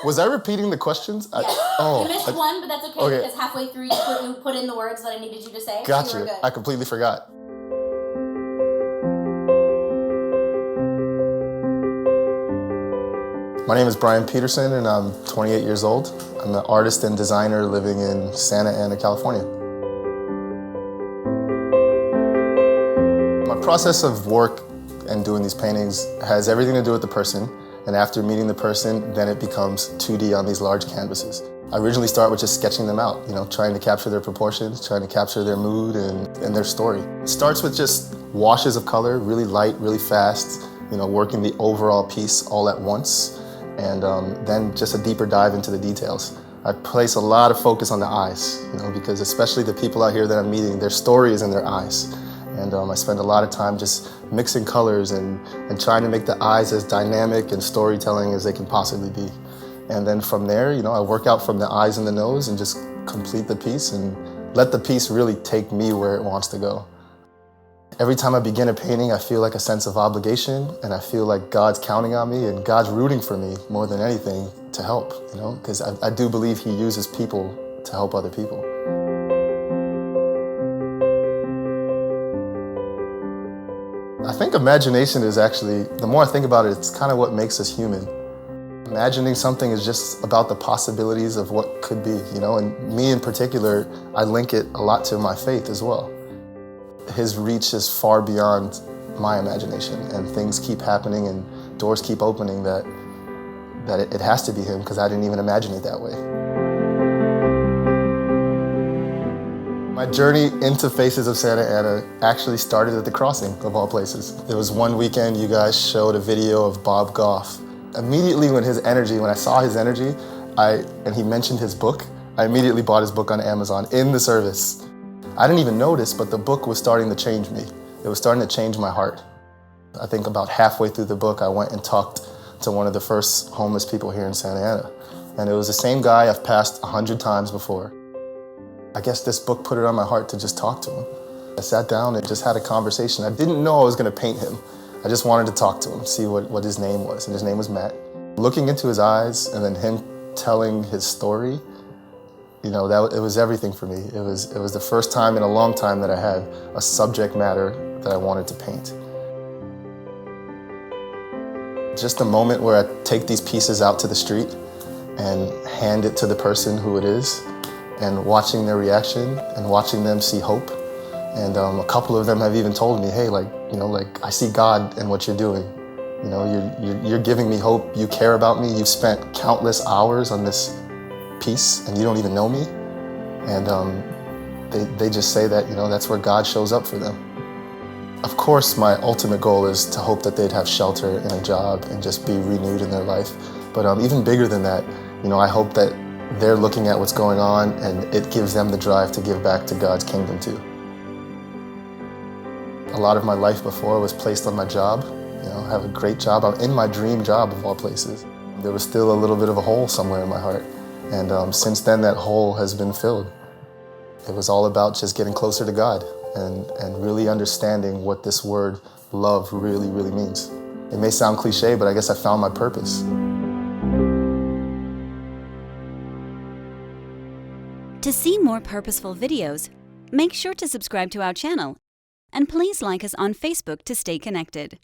Was I repeating the questions? Yes. You missed one, but that's okay, because halfway through you put in the words that I needed you to say. Gotcha. You were good. I completely forgot. My name is Brian Peterson, and I'm 28 years old. I'm an artist and designer living in Santa Ana, California. My process of work and doing these paintings has everything to do with the person, and after meeting the person, then it becomes 2D on these large canvases. I originally start with just sketching them out, trying to capture their proportions, trying to capture their mood and their story. It starts with just washes of color, really light, really fast, working the overall piece all at once, and then just a deeper dive into the details. I place a lot of focus on the eyes, because especially the people out here that I'm meeting, their story is in their eyes. And I spend a lot of time just mixing colors and trying to make the eyes as dynamic and storytelling as they can possibly be. And then from there, I work out from the eyes and the nose and just complete the piece and let the piece really take me where it wants to go. Every time I begin a painting, I feel like a sense of obligation, and I feel like God's counting on me and God's rooting for me more than anything to help, because I do believe He uses people to help other people. I think imagination is actually, the more I think about it, it's kind of what makes us human. Imagining something is just about the possibilities of what could be, and me in particular, I link it a lot to my faith as well. His reach is far beyond my imagination, and things keep happening and doors keep opening that it has to be Him, because I didn't even imagine it that way. My journey into Faces of Santa Ana actually started at the crossing, of all places. There was one weekend you guys showed a video of Bob Goff. Immediately when I saw his energy, and he mentioned his book, I immediately bought his book on Amazon in the service. I didn't even notice, but the book was starting to change me. It was starting to change my heart. I think about halfway through the book, I went and talked to one of the first homeless people here in Santa Ana. And it was the same guy I've passed 100 times before. I guess this book put it on my heart to just talk to him. I sat down and just had a conversation. I didn't know I was going to paint him. I just wanted to talk to him, see what his name was. And his name was Matt. Looking into his eyes and then him telling his story, it was everything for me. It was the first time in a long time that I had a subject matter that I wanted to paint. Just a moment where I take these pieces out to the street and hand it to the person who it is, and watching their reaction and watching them see hope. And a couple of them have even told me, hey, I see God in what you're doing. You're giving me hope. You care about me. You've spent countless hours on this piece and you don't even know me. And they just say that, that's where God shows up for them. Of course, my ultimate goal is to hope that they'd have shelter and a job and just be renewed in their life. But even bigger than that, I hope that they're looking at what's going on and it gives them the drive to give back to God's kingdom too. A lot of my life before was placed on my job. I have a great job. I'm in my dream job of all places. There was still a little bit of a hole somewhere in my heart. And since then, that hole has been filled. It was all about just getting closer to God and really understanding what this word love really, really means. It may sound cliche, but I guess I found my purpose. To see more purposeful videos, make sure to subscribe to our channel, and please like us on Facebook to stay connected.